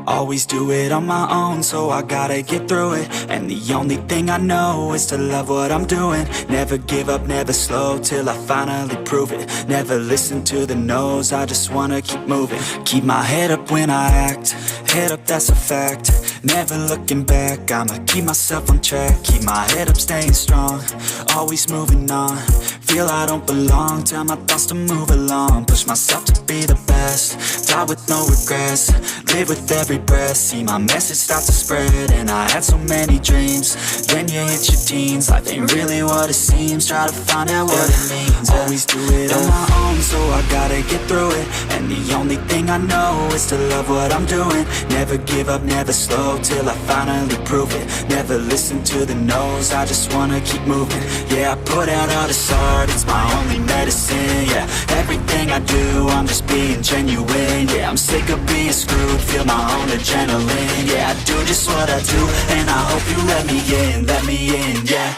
Always do it on my own, so I gotta get through it. And the only thing I know is to love what I'm doing. Never give up, never slow, till I finally prove it. Never listen to the no's, I just wanna keep moving. Keep my head up when I act, head up, that's a fact. Never looking back, I'ma keep myself on track. Keep my head up, staying strong, always moving on. Feel I don't belong, tell my thoughts to move along. Push myself to be the best, die with no regrets. Live with every breath, see my message start to spread. And I had so many dreams, then you hit your teens. Life ain't really what it seems, try to find out what it means. Always do it on my own, so I gotta get through it. And the only thing I know is to love what I'm doing. Never give up, never slow, till I finally prove it. Never listen to the no's, I just wanna keep moving. Yeah, I put out all this art, it's my only medicine. Yeah, everything I do, I'm just being genuine. Yeah, I'm sick of being screwed, feel my own adrenaline. Yeah, I do just what I do, and I hope you let me in, yeah.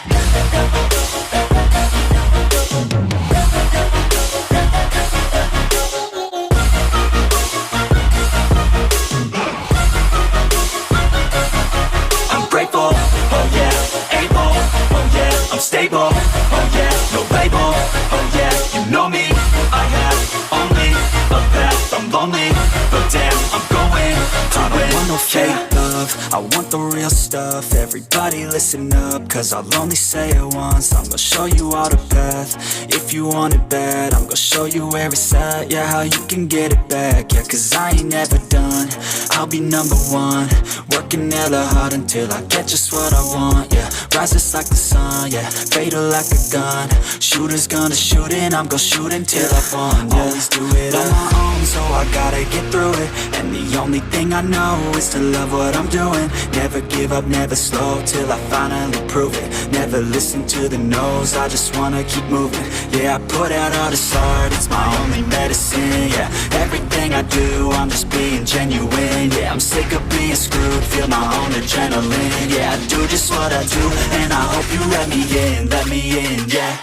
I'm grateful, oh yeah, able, oh yeah, I'm stable, oh yeah, no label, oh yeah, you know me, I have only a path, I'm lonely, but damn, I'm going to win. I don't want no fake love, I want the real stuff. Everybody listen up, cause I'll only say it once. I'm gonna show you all the path, if you want it bad. I'm gonna show you where it's at, yeah, how you can get it back. Yeah, cause I ain't never done, I'll be number one. Working hella hard until I get just what I want, yeah. Rises like the sun, yeah, fatal like a gun. Shooter's gonna shoot and I'm gonna shoot until I won, yeah. Always do it on my own, so I gotta get through it. And the only thing I know is to love what I'm doing. Never give up, never slow, till I finally prove it. Never listen to the no's, I just wanna keep moving. Yeah, I put out all this art, it's my only medicine. Yeah, everything I do, I'm just being genuine. Yeah, I'm sick of being screwed, feel my own adrenaline. Yeah, I do just what I do, and I hope you let me in, yeah.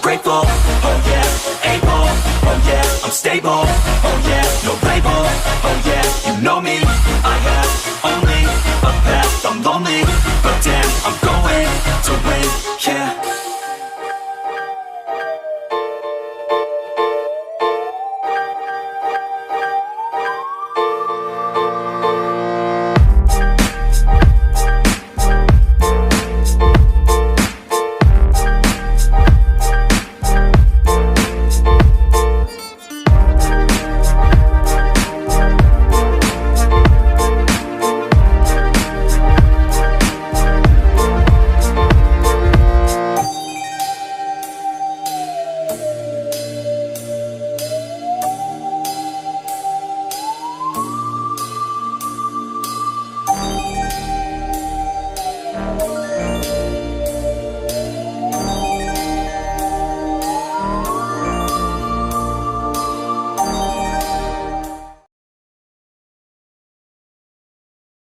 Grateful, oh yeah, able, oh yeah, I'm stable, oh yeah, no label, oh yeah, you know me, I have only a path, I'm lonely, but damn, I'm going to win, yeah.